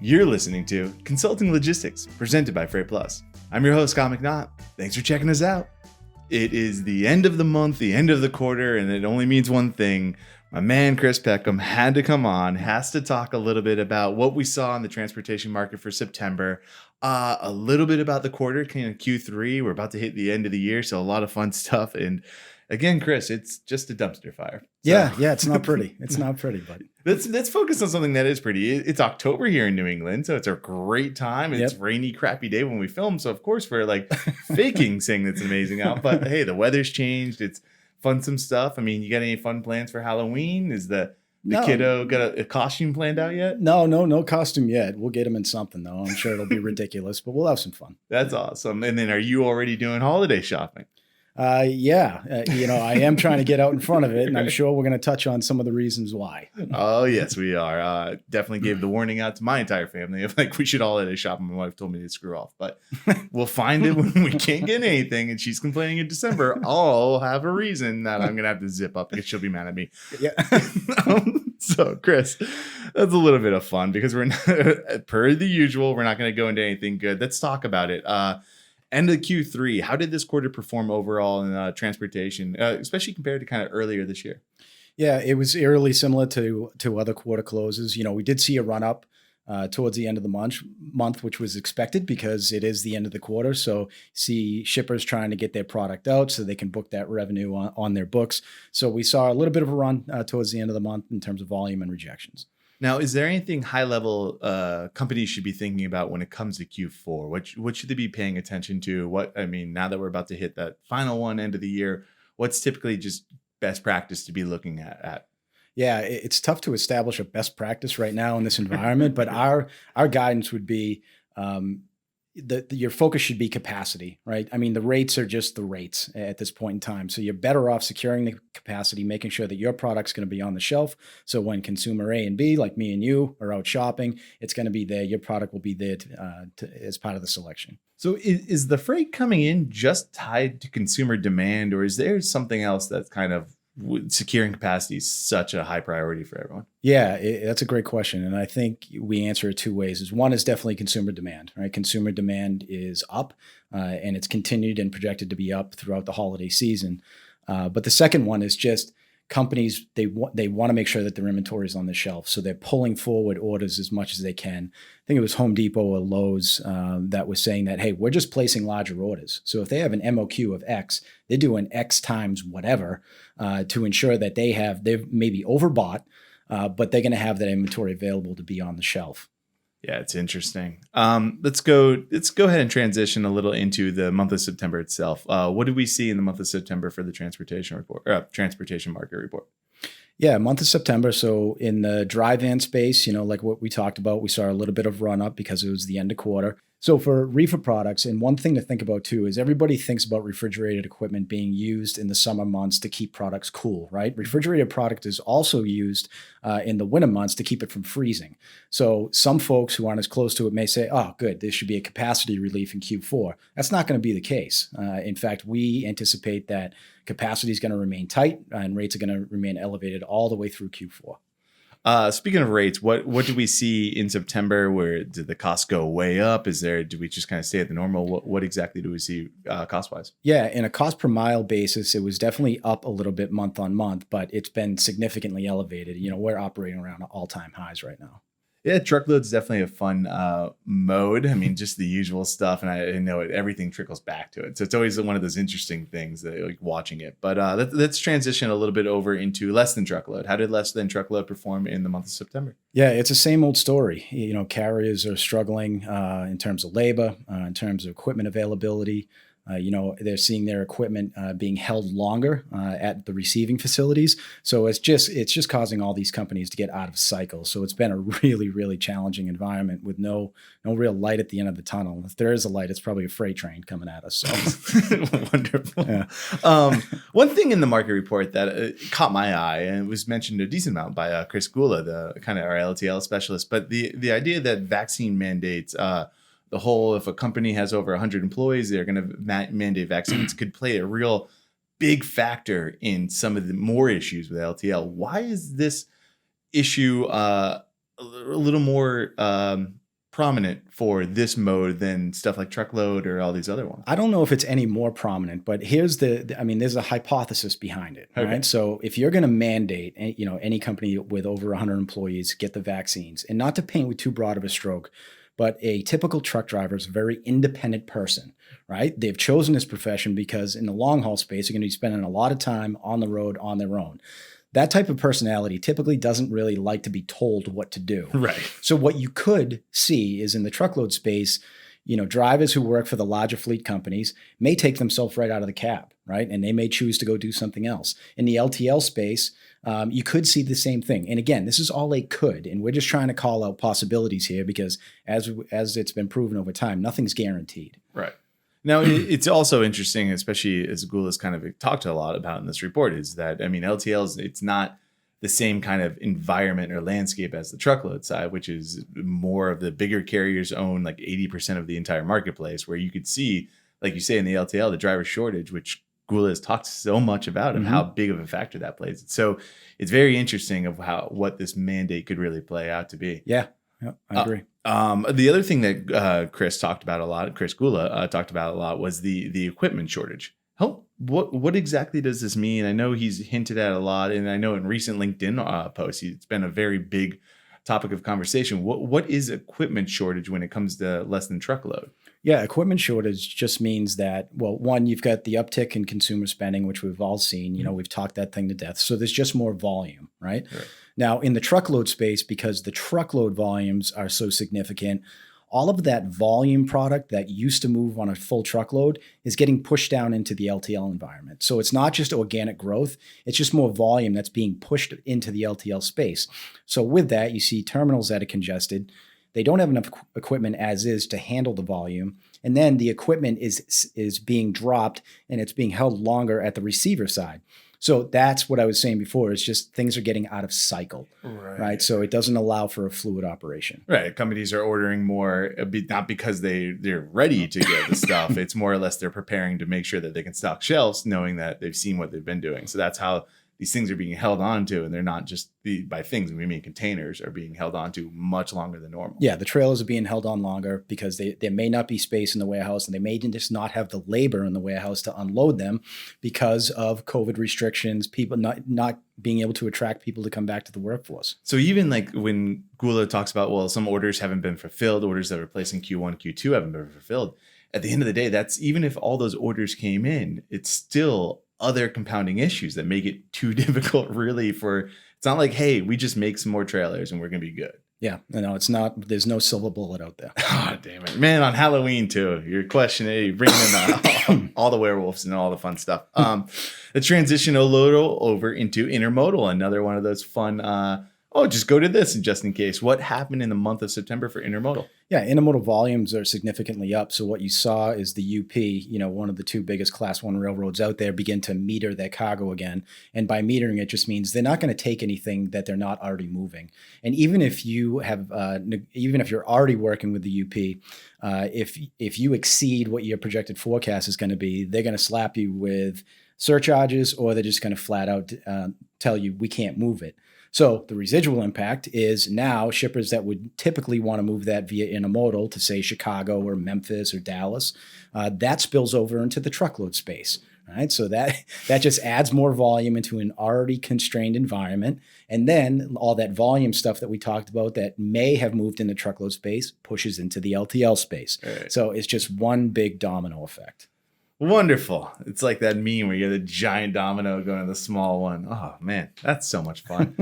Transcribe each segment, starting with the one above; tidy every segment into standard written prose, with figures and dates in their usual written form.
You're listening to Consulting Logistics, presented by FreightPlus. I'm your host, Scott McNaught. Thanks for checking us out. It is the end of the month, the end of the quarter, and it only means one thing. My man, Chris Peckham, had to come on, has to talk a little bit about what we saw in the transportation market for September, a little bit about the quarter, kind of Q3. We're about to hit the end of the year, so a lot of fun stuff. And again, Chris, it's just a dumpster fire. So. Yeah, it's not pretty. It's not pretty, but let's focus on something that is pretty. It's October here in New England, so it's a great time. It's rainy, crappy day when we film, so of course we're like faking saying it's amazing out. But hey, the weather's changed. It's fun, some stuff. I mean, you got any fun plans for Halloween? Is the kiddo got a costume planned out yet? No costume yet. We'll get him in something though. I'm sure it'll be ridiculous, but we'll have some fun. That's awesome. And then, are you already doing holiday shopping? I am trying to get out in front of it, and I'm sure we're going to touch on some of the reasons why. Oh, yes, we are. Definitely gave the warning out to my entire family of like, we should holiday shop. My wife told me to screw off, but we'll find it when we can't get anything. And she's complaining in December. I'll have a reason that I'm going to have to zip up because she'll be mad at me. Yeah. So, Chris, that's a little bit of fun because we're not, per the usual, we're not going to go into anything good. Let's talk about it. End of Q3, how did this quarter perform overall in transportation, especially compared to kind of earlier this year? Yeah, it was eerily similar to other quarter closes. You know, we did see a run up towards the end of the month, which was expected because it is the end of the quarter. So see shippers trying to get their product out so they can book that revenue on their books. So we saw a little bit of a run towards the end of the month in terms of volume and rejections. Now, is there anything high level companies should be thinking about when it comes to Q4? What should they be paying attention to? Now that we're about to hit that final one end of the year, what's typically just best practice to be looking at? Yeah, it's tough to establish a best practice right now in this environment, but our guidance would be your focus should be capacity, right? I mean, the rates are just the rates at this point in time. So you're better off securing the capacity, making sure that your product's going to be on the shelf. So when consumer A and B, like me and you, are out shopping, it's going to be there. Your product will be there as part of the selection. So is the freight coming in just tied to consumer demand, or is there something else that's kind of securing capacity is such a high priority for everyone? Yeah, that's a great question. And I think we answer it two ways. One is definitely consumer demand, right? Consumer demand is up and it's continued and projected to be up throughout the holiday season. But the second one is just companies, they want to make sure that their inventory is on the shelf. So they're pulling forward orders as much as they can. I think it was Home Depot or Lowe's that was saying that, hey, we're just placing larger orders. So if they have an MOQ of X, they're doing X times whatever to ensure that they've maybe overbought, but they're going to have that inventory available to be on the shelf. Yeah, it's interesting. Let's go ahead and transition a little into the month of September itself. What did we see in the month of September for the transportation market report? Yeah, month of September. So in the dry van space, like what we talked about, we saw a little bit of run up because it was the end of quarter. So for reefer products, and one thing to think about too is everybody thinks about refrigerated equipment being used in the summer months to keep products cool, right? Refrigerated product is also used in the winter months to keep it from freezing. So some folks who aren't as close to it may say, oh, good, there should be a capacity relief in Q4. That's not going to be the case. In fact, we anticipate that capacity is going to remain tight and rates are going to remain elevated all the way through Q4. Speaking of rates, what did we see in September? Where did the costs go way up? Did we just kind of stay at the normal? What exactly do we see cost wise? Yeah, in a cost per mile basis, it was definitely up a little bit month on month, but it's been significantly elevated. We're operating around all-time highs right now. Yeah, Truckload's definitely a fun mode. I mean, just the usual stuff, and I know everything trickles back to it. So it's always one of those interesting things that like watching it. But let's transition a little bit over into less than Truckload. How did less than Truckload perform in the month of September? Yeah, it's the same old story. Carriers are struggling in terms of labor, in terms of equipment availability. They're seeing their equipment being held longer at the receiving facilities. So it's just causing all these companies to get out of cycle. So it's been a really, really challenging environment with no real light at the end of the tunnel. If there is a light, it's probably a freight train coming at us. So. Wonderful. Yeah. One thing in the market report that caught my eye, and it was mentioned a decent amount by Chris Gula, the kind of our LTL specialist, but the idea that vaccine mandates, if a company has over 100 employees, they're going to mandate vaccines, could play a real big factor in some of the more issues with LTL. Why is this issue a little more prominent for this mode than stuff like Truckload or all these other ones? I don't know if it's any more prominent, but here's there's a hypothesis behind it, Okay. right? So if you're going to mandate, any company with over 100 employees get the vaccines, and not to paint with too broad of a stroke, but a typical truck driver is a very independent person, right? They've chosen this profession because in the long haul space, they're going to be spending a lot of time on the road on their own. That type of personality typically doesn't really like to be told what to do. Right. So what you could see is in the truckload space, drivers who work for the larger fleet companies may take themselves right out of the cab, right? And they may choose to go do something else. In the LTL space, you could see the same thing. And again, this is all a could, and we're just trying to call out possibilities here because as it's been proven over time, nothing's guaranteed. Right. Now, it's also interesting, especially as Gula's kind of talked a lot about in this report, is that, LTLs, it's not the same kind of environment or landscape as the truckload side, which is more of the bigger carriers own like 80% of the entire marketplace, where you could see, like you say in the LTL, the driver shortage, which Gula has talked so much about of how big of a factor that plays. So it's very interesting of what this mandate could really play out to be. Yeah, I agree. The other thing that Chris Gula talked about a lot was the equipment shortage. What exactly does this mean? I know he's hinted at a lot, and I know in recent LinkedIn posts, it's been a very big topic of conversation. What is equipment shortage when it comes to less than truckload? Yeah, equipment shortage just means that, well, one, you've got the uptick in consumer spending, which we've all seen. We've talked that thing to death. So there's just more volume, right? Now, in the truckload space, because the truckload volumes are so significant, all of that volume product that used to move on a full truckload is getting pushed down into the LTL environment. So it's not just organic growth, it's just more volume that's being pushed into the LTL space. So with that, you see terminals that are congested. They don't have enough equipment as is to handle the volume. And then the equipment is being dropped and it's being held longer at the receiver side. So that's what I was saying before. It's just things are getting out of cycle, right? So it doesn't allow for a fluid operation. Right. Companies are ordering more, not because they're ready to get the stuff. It's more or less they're preparing to make sure that they can stock shelves, knowing that they've seen what they've been doing. So that's how these things are being held on to, and they're not just by things. We mean containers are being held on to much longer than normal. Yeah, the trailers are being held on longer because there may not be space in the warehouse, and they may just not have the labor in the warehouse to unload them because of COVID restrictions, people not being able to attract people to come back to the workforce. So even like when Gula talks about, well, some orders haven't been fulfilled, orders that were placed in Q1, Q2 haven't been fulfilled. At the end of the day, that's even if all those orders came in, it's still other compounding issues that make it too difficult really it's not like, hey, we just make some more trailers and we're going to be good. Yeah, no, it's not. There's no silver bullet out there. Oh, damn it. Man, on Halloween too, you're questioning, you bring in all the werewolves and all the fun stuff. The transition over into intermodal, another one of those fun, just go to this just in case. What happened in the month of September for intermodal? Yeah, intermodal volumes are significantly up. So what you saw is the UP, one of the two biggest Class 1 railroads out there, begin to meter their cargo again. And by metering, it just means they're not going to take anything that they're not already moving. And even if you have, even if you're already working with the UP, if you exceed what your projected forecast is going to be, they're going to slap you with surcharges, or they're just going to flat out tell you we can't move it. So the residual impact is now shippers that would typically want to move that via intermodal to, say, Chicago or Memphis or Dallas, that spills over into the truckload space. Right? So that just adds more volume into an already constrained environment. And then all that volume stuff that we talked about that may have moved in the truckload space pushes into the LTL space. Right. So it's just one big domino effect. Wonderful. It's like that meme where you have the giant domino going to the small one. Oh, man, that's so much fun.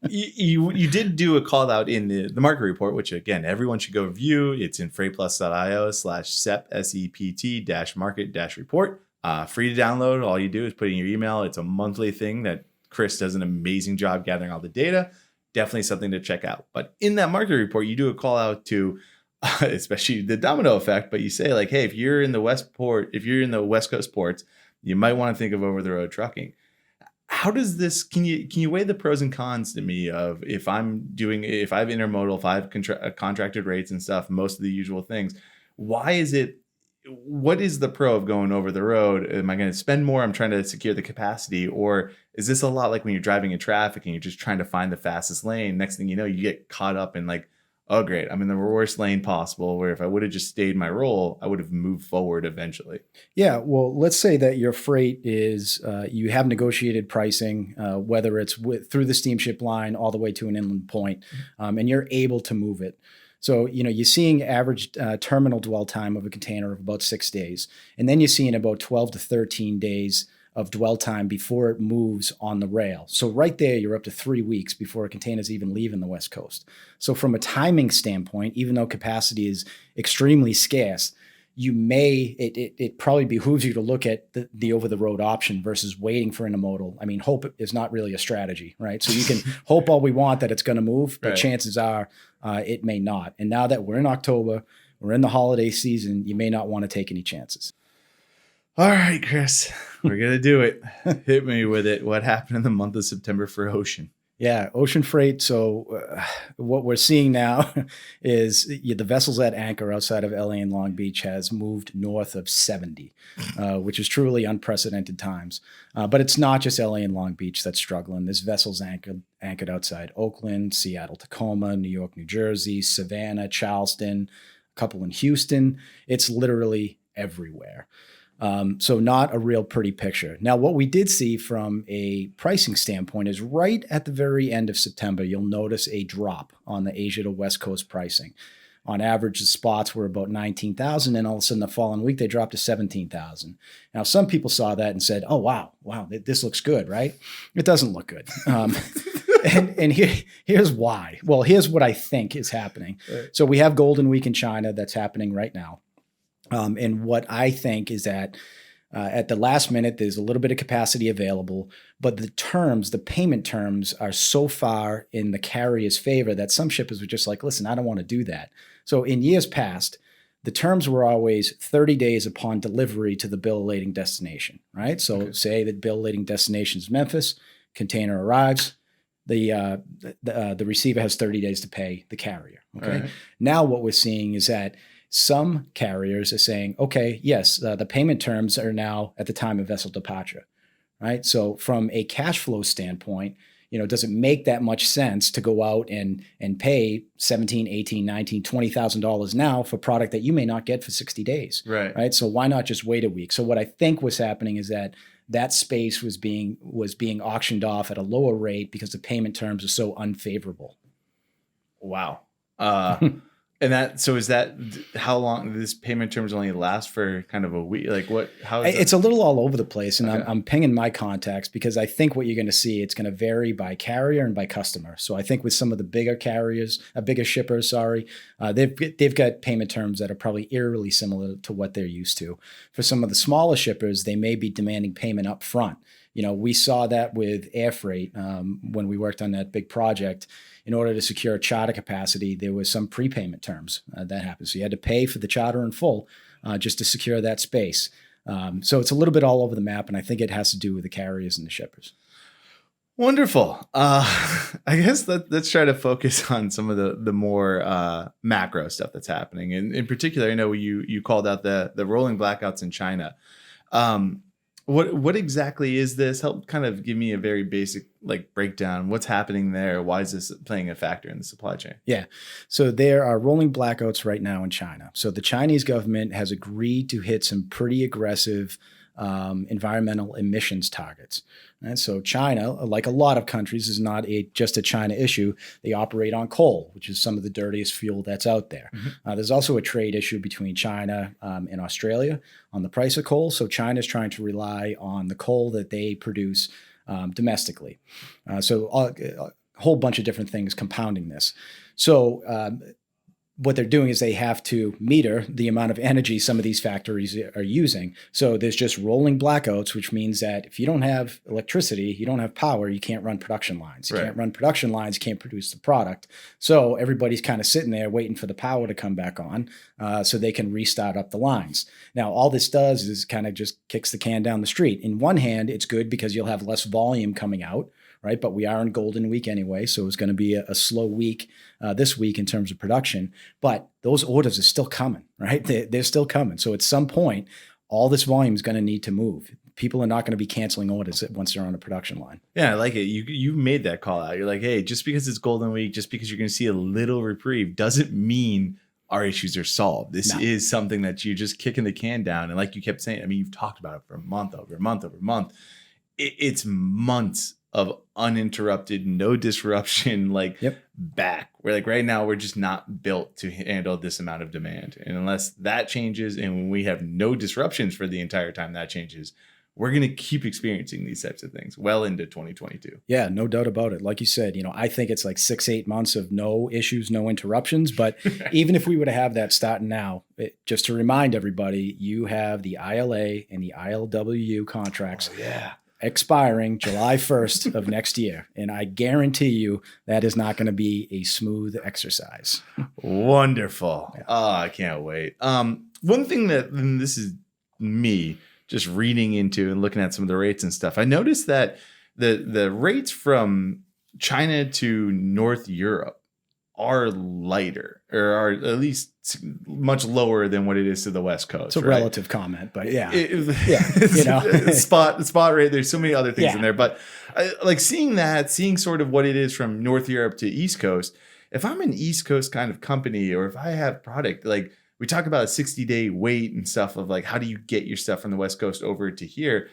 You did do a call out in the market report, which, again, everyone should go review. It's in freightplus.io/sept-market-report. Free to download. All you do is put in your email. It's a monthly thing that Chris does an amazing job gathering all the data. Definitely something to check out. But in that market report, you do a call out to especially the domino effect, but you say like, hey, if you're in the West Coast ports, you might want to think of over the road trucking. How does this, can you weigh the pros and cons to me of if I have intermodal, if I have contracted rates and stuff, most of the usual things, what is the pro of going over the road? Am I going to spend more? I'm trying to secure the capacity, or is this a lot like when you're driving in traffic and you're just trying to find the fastest lane? Next thing you know, you get caught up in like oh, great, I'm in the worst lane possible, where if I would have just stayed my role, I would have moved forward eventually. Yeah, well, let's say that your freight is you have negotiated pricing, whether it's through the steamship line all the way to an inland point, and you're able to move it. So, you're seeing average terminal dwell time of a container of about 6 days. And then you're seeing about 12 to 13 days of dwell time before it moves on the rail. So right there, you're up to 3 weeks before a container's even leaving the West Coast. So from a timing standpoint, even though capacity is extremely scarce, it probably behooves you to look at the over-the-road option versus waiting for intermodal. I mean, hope is not really a strategy, right? So you can hope all we want that it's going to move, but chances are it may not. And now that we're in October, we're in the holiday season, you may not want to take any chances. All right, Chris, we're going to do it. Hit me with it. What happened in the month of September for ocean? Yeah, ocean freight. So what we're seeing now is the vessels at anchor outside of LA and Long Beach has moved north of 70, which is truly unprecedented times. But it's not just LA and Long Beach that's struggling. There's vessels anchored outside Oakland, Seattle, Tacoma, New York, New Jersey, Savannah, Charleston, a couple in Houston. It's literally everywhere. So not a real pretty picture. Now, what we did see from a pricing standpoint is right at the very end of September, you'll notice a drop on the Asia to West Coast pricing. On average, the spots were about 19,000, and all of a sudden the following week they dropped to 17,000. Now, some people saw that and said, "Oh, wow, this looks good, right?" It doesn't look good. And here's why. Well, here's what I think is happening. Right. So we have Golden Week in China that's happening right now. And what I think is that at the last minute, there's a little bit of capacity available, but the payment terms are so far in the carrier's favor that some shippers were just like, listen, I don't want to do that. So in years past, the terms were always 30 days upon delivery to the bill of lading destination, right? So say that bill of lading destination is Memphis, container arrives, the receiver has 30 days to pay the carrier, okay? Right. Now what we're seeing is that some carriers are saying, okay, yes, the payment terms are now at the time of vessel departure, right? So from a cash flow standpoint, does it make that much sense to go out and pay $17,000, $18,000, $19,000, $20,000 now for product that you may not get for 60 days, right? So why not just wait a week? So what I think was happening is that space was being auctioned off at a lower rate because the payment terms are so unfavorable. Wow. Is that how long this payment terms only last for kind of a week? Like how is it's a little all over the place, and I'm pinging my contacts because I think what you're going to see, it's going to vary by carrier and by customer. So I think with some of the bigger carriers, bigger shippers, they've got payment terms that are probably eerily similar to what they're used to. For some of the smaller shippers, they may be demanding payment up front. We saw that with air freight when we worked on that big project. In order to secure charter capacity, there was some prepayment terms that happened. So you had to pay for the charter in full just to secure that space. So it's a little bit all over the map, and I think it has to do with the carriers and the shippers. Wonderful. I guess let's try to focus on some of the more macro stuff that's happening. And in particular, I know you called out the rolling blackouts in China. What exactly is this? Help kind of give me a very basic breakdown. What's happening there? Why is this playing a factor in the supply chain? Yeah. So there are rolling blackouts right now in China. So the Chinese government has agreed to hit some pretty aggressive environmental emissions targets. And so China, like a lot of countries, is not just a China issue. They operate on coal, which is some of the dirtiest fuel that's out there. Mm-hmm. There's also a trade issue between China and Australia on the price of coal. So China is trying to rely on the coal that they produce domestically. So a whole bunch of different things compounding this. So what they're doing is they have to meter the amount of energy some of these factories are using. So there's just rolling blackouts, which means that if you don't have electricity, you don't have power, you can't run production lines. You can't run production lines, you can't produce the product. So everybody's kind of sitting there waiting for the power to come back on so they can restart up the lines. Now, all this does is kind of just kicks the can down the street. In one hand, it's good because you'll have less volume coming out, right? But we are in Golden Week anyway, so it's going to be a slow week this week in terms of production. But those orders are still coming, right? They're still coming. So at some point, all this volume is going to need to move. people are not going to be canceling orders once they're on a production line. Yeah, I like it. You made that call out. You're like, hey, just because it's Golden Week, just because you're going to see a little reprieve, doesn't mean our issues are solved. This is something that you're just kicking the can down. And like you kept saying, I mean, you've talked about it for month over month over month. It's months of uninterrupted, no disruption, back. We're like right now, we're just not built to handle this amount of demand. And unless that changes and when we have no disruptions for the entire time that changes, we're going to keep experiencing these types of things well into 2022. Yeah, no doubt about it. Like you said, I think it's like 6-8 months of no issues, no interruptions. But even if we were to have that starting now, just to remind everybody, you have the ILA and the ILWU contracts. Oh, yeah. Expiring July 1st of next year. And I guarantee you that is not going to be a smooth exercise. Wonderful. Yeah. Oh, I can't wait. One thing and this is me just reading into and looking at some of the rates and stuff. I noticed that the rates from China to North Europe are lighter, or are at least much lower than what it is to the West Coast. It's a relative comment, but yeah. Spot rate. There's so many other things in there, but seeing sort of what it is from North Europe to East Coast. If I'm an East Coast kind of company, or if I have product, like we talk about a 60-day wait and stuff of like, how do you get your stuff from the West Coast over to here?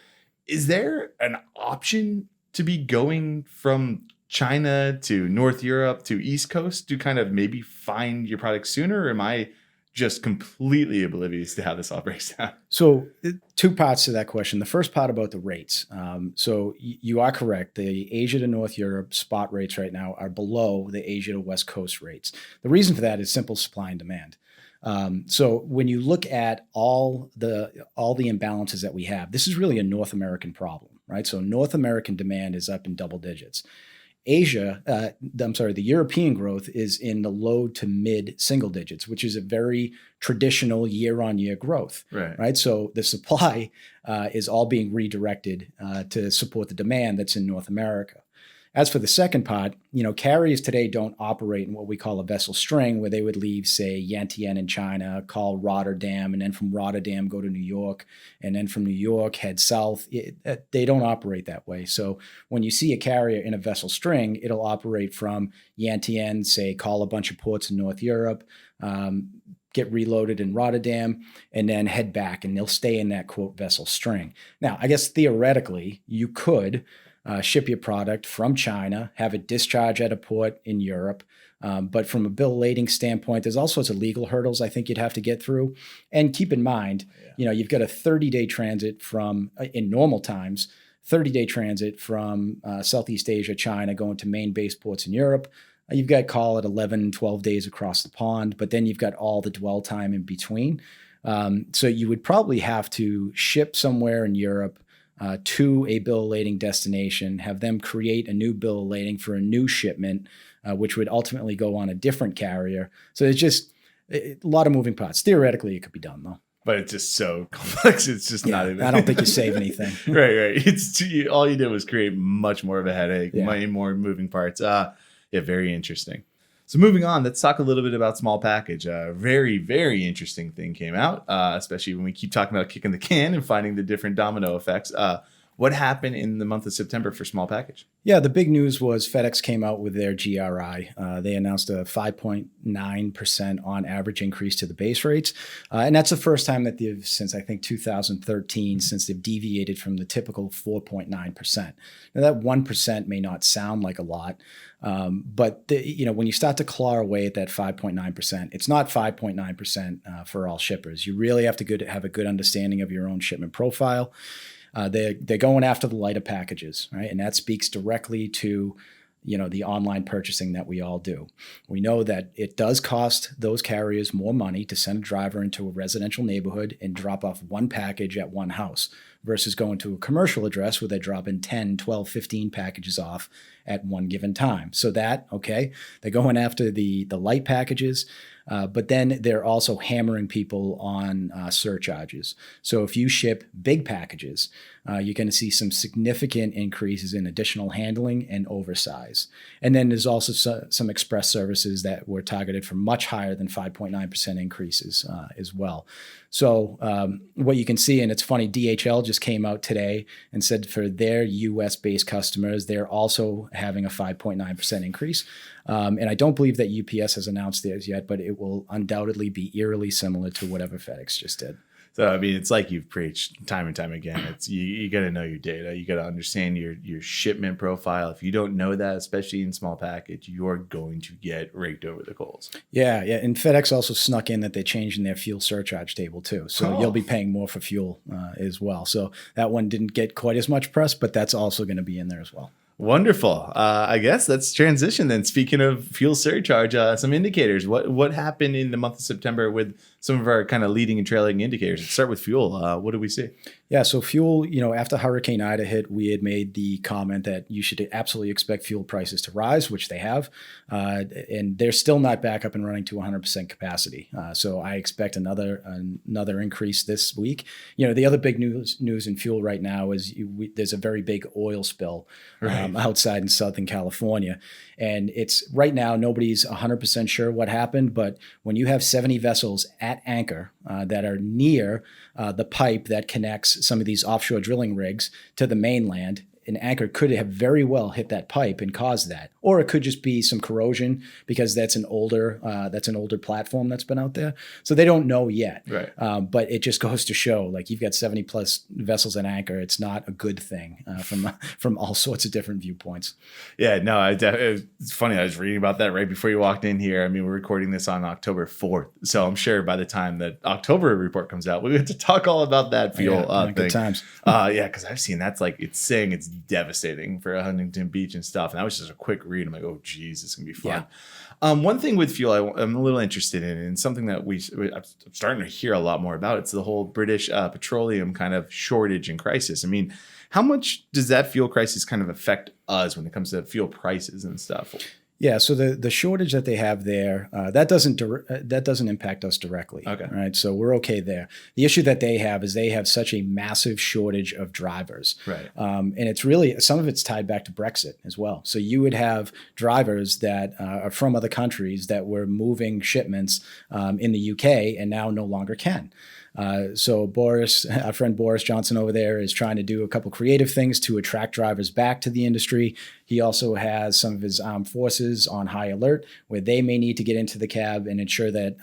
Is there an option to be going from China to North Europe to East Coast to kind of maybe find your product sooner? Or am I just completely oblivious to how this all breaks down? So 2 parts to that question. The first part about the rates. So you are correct. The Asia to North Europe spot rates right now are below the Asia to West Coast rates. The reason for that is simple supply and demand. So when you look at all the imbalances that we have, this is really a North American problem, right? So North American demand is up in double digits. the European growth is in the low to mid single digits, which is a very traditional year-on-year growth, right? So the supply is all being redirected to support the demand that's in North America. As for the second part, carriers today don't operate in what we call a vessel string, where they would leave, say, Yantian in China, call Rotterdam, and then from Rotterdam go to New York, and then from New York head south. They don't operate that way. So when you see a carrier in a vessel string, it'll operate from Yantian, say, call a bunch of ports in North Europe, get reloaded in Rotterdam, and then head back, and they'll stay in that, quote, vessel string. Now, I guess theoretically, you could ship your product from China, have it discharge at a port in Europe. But from a bill of lading standpoint, there's all sorts of legal hurdles I think you'd have to get through. And keep in mind, you've got a 30-day transit from, in normal times, 30-day transit from Southeast Asia, China, going to main base ports in Europe. You've got, call it 11, 12 days across the pond, but then you've got all the dwell time in between. So you would probably have to ship somewhere in Europe to a bill of lading destination, have them create a new bill of lading for a new shipment, which would ultimately go on a different carrier. So it's just a lot of moving parts. Theoretically, it could be done, though. But it's just so complex. It's just not even. I don't think you save anything. Right. All you did was create much more of a headache, many more moving parts. Very interesting. So moving on, let's talk a little bit about small package. Very, very interesting thing came out, especially when we keep talking about kicking the can and finding the different domino effects. What happened in the month of September for small package? Yeah, the big news was FedEx came out with their GRI. They announced a 5.9% on average increase to the base rates. And that's the first time that they've, since I think 2013, since they've deviated from the typical 4.9%. Now that 1% may not sound like a lot, but when you start to claw away at that 5.9%, it's not 5.9% for all shippers. You really have to have a good understanding of your own shipment profile. They're going after the lighter packages, right? And that speaks directly to, the online purchasing that we all do. We know that it does cost those carriers more money to send a driver into a residential neighborhood and drop off one package at one house versus going to a commercial address where they're dropping 10, 12, 15 packages off at one given time. So they're going after the light packages. But then they're also hammering people on surcharges. So if you ship big packages, you're going to see some significant increases in additional handling and oversize. And then there's also some express services that were targeted for much higher than 5.9% increases as well. So what you can see, and it's funny, DHL just just came out today and said for their U.S.-based customers, they're also having a 5.9% increase. And I don't believe that UPS has announced theirs yet, but it will undoubtedly be eerily similar to whatever FedEx just did. So, I mean, it's like you've preached time and time again. It's you got to know your data. You got to understand your shipment profile. If you don't know that, especially in small package, you're going to get raked over the coals. Yeah. And FedEx also snuck in that they're changing their fuel surcharge table too. So you'll be paying more for fuel as well. So that one didn't get quite as much press, but that's also going to be in there as well. Wonderful. I guess let's transition then. Speaking of fuel surcharge, some indicators. What happened in the month of September with some of our kind of leading and trailing indicators? Let's start with fuel. What do we see? Yeah, so fuel, after Hurricane Ida hit, we had made the comment that you should absolutely expect fuel prices to rise, which they have. And they're still not back up and running to 100% capacity. So I expect another increase this week. The other big news in fuel right now is there's a very big oil spill outside in Southern California. And it's right now, nobody's 100% sure what happened. But when you have 70 vessels at anchor that are near the pipe that connects some of these offshore drilling rigs to the mainland, an anchor could have very well hit that pipe and caused that, or it could just be some corrosion because that's an older platform that's been out there. So they don't know yet. Right. But it just goes to show, like, you've got 70 plus vessels at anchor. It's not a good thing from all sorts of different viewpoints. Yeah, no, it's funny. I was reading about that right before you walked in here. I mean, we're recording this on October 4th, so I'm sure by the time that October report comes out, we'll get to talk all about that fuel thing. Good times. Yeah, because I've seen that's like it's saying it's devastating for Huntington Beach and stuff. And that was just a quick read. I'm like, oh, geez, it's going to be fun. Yeah. One thing with fuel I'm a little interested in, and something that I'm starting to hear a lot more about, it's the whole British petroleum kind of shortage and crisis. I mean, how much does that fuel crisis kind of affect us when it comes to fuel prices and stuff? Yeah, so the shortage that they have there, that doesn't impact us directly. Okay. Right. So we're okay there. The issue that they have is they have such a massive shortage of drivers. Right. And it's really, some of it's tied back to Brexit as well. So you would have drivers that are from other countries that were moving shipments in the UK and now no longer can. So our friend Boris Johnson over there is trying to do a couple creative things to attract drivers back to the industry. He also has some of his armed forces on high alert where they may need to get into the cab and ensure that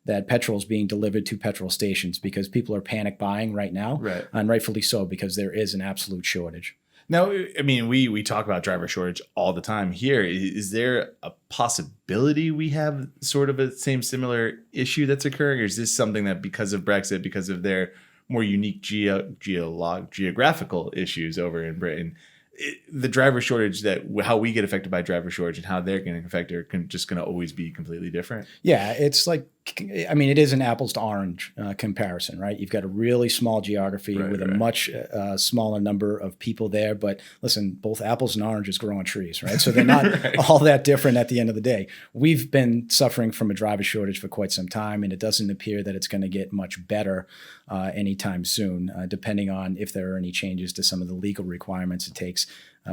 that petrol is being delivered to petrol stations, because people are panic buying right now, and rightfully so, because there is an absolute shortage. Now, I mean, we talk about driver shortage all the time here. Is there a possibility we have sort of a similar issue that's occurring? Or is this something that because of Brexit, because of their more unique geographical issues over in Britain, the driver shortage, how we get affected by driver shortage and how they're getting affected are just going to always be completely different? Yeah, it's like, I mean, it is an apples to orange comparison, right? You've got a really small geography with a much smaller number of people there. But listen, both apples and oranges grow on trees, right? So they're not all that different at the end of the day. We've been suffering from a driver shortage for quite some time, and it doesn't appear that it's going to get much better anytime soon, depending on if there are any changes to some of the legal requirements it takes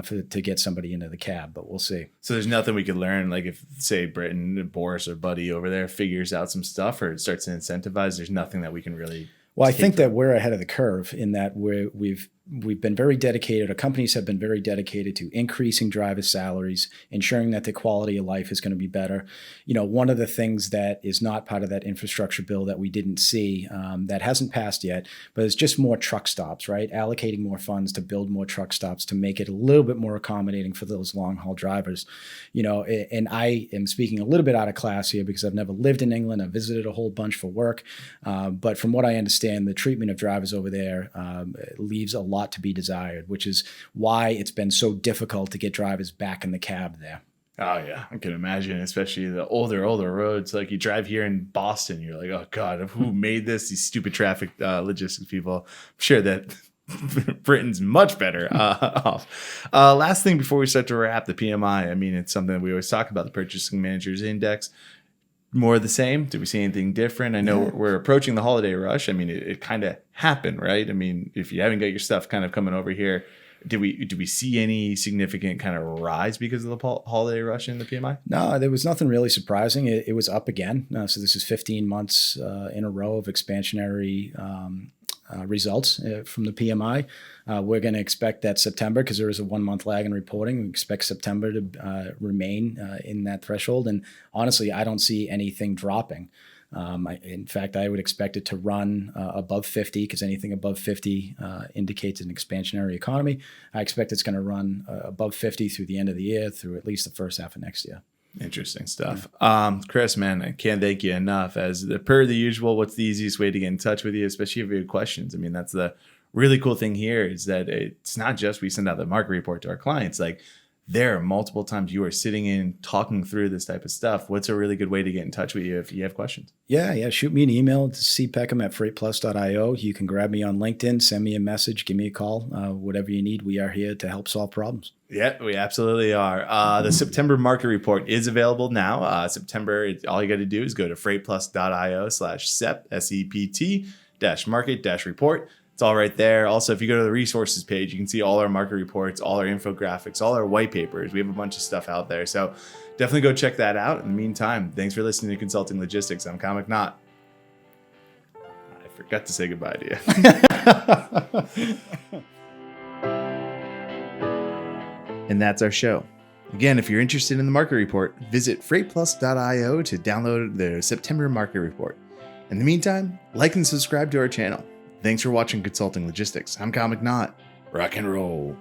to get somebody into the cab, but we'll see. So there's nothing we could learn, like if, say, Britain, Boris or Buddy over there figures out some stuff or it starts to incentivize, there's nothing that we can really... Well, I think that we're ahead of the curve in that we've been very dedicated, or companies have been very dedicated to increasing driver salaries, ensuring that the quality of life is going to be better. One of the things that is not part of that infrastructure bill that we didn't see, that hasn't passed yet, but it's just more truck stops, right? Allocating more funds to build more truck stops to make it a little bit more accommodating for those long haul drivers. And I am speaking a little bit out of class here because I've never lived in England. I've visited a whole bunch for work. But from what I understand, the treatment of drivers over there leaves a lot to be desired, which is why it's been so difficult to get drivers back in the cab there. Oh, yeah. I can imagine, especially the older roads. Like you drive here in Boston, you're like, oh, God, who made this? These stupid traffic logistics people. I'm sure that Britain's much better off. Last thing before we start to wrap, the PMI. I mean, it's something that we always talk about, the Purchasing Managers Index. More of the same? Did we see anything different? I know we're approaching the holiday rush. I mean, it kind of happened, right? I mean, if you haven't got your stuff kind of coming over here, did we see any significant kind of rise because of the holiday rush in the PMI? No, there was nothing really surprising. It was up again. So this is 15 months in a row of expansionary results from the PMI. We're going to expect that September, because there is a 1 month lag in reporting, we expect September to remain in that threshold. And honestly, I don't see anything dropping. In fact, I would expect it to run above 50, because anything above 50 indicates an expansionary economy. I expect it's going to run above 50 through the end of the year, through at least the first half of next year. Interesting stuff. Chris, man, I can't thank you enough. As per the usual, what's the easiest way to get in touch with you, especially if you have questions? I mean, that's the really cool thing here, is that it's not just we send out the market report to our clients. Like, there are multiple times you are sitting in talking through this type of stuff. What's a really good way to get in touch with you if you have questions? Yeah. Shoot me an email to cpeckham@freightplus.io. You can grab me on LinkedIn, send me a message, give me a call, whatever you need. We are here to help solve problems. Yeah, we absolutely are. The September market report is available now. September, all you got to do is go to freightplus.io/SEPT, SEPT-market-report. It's all right there. Also, if you go to the resources page, you can see all our market reports, all our infographics, all our white papers. We have a bunch of stuff out there. So definitely go check that out. In the meantime, thanks for listening to Consulting Logistics. I'm Comic Knot. I forgot to say goodbye to you. And that's our show. Again, if you're interested in the market report, visit freightplus.io to download the September market report. In the meantime, like and subscribe to our channel. Thanks for watching Consulting Logistics. I'm Comic Knot. Rock and roll.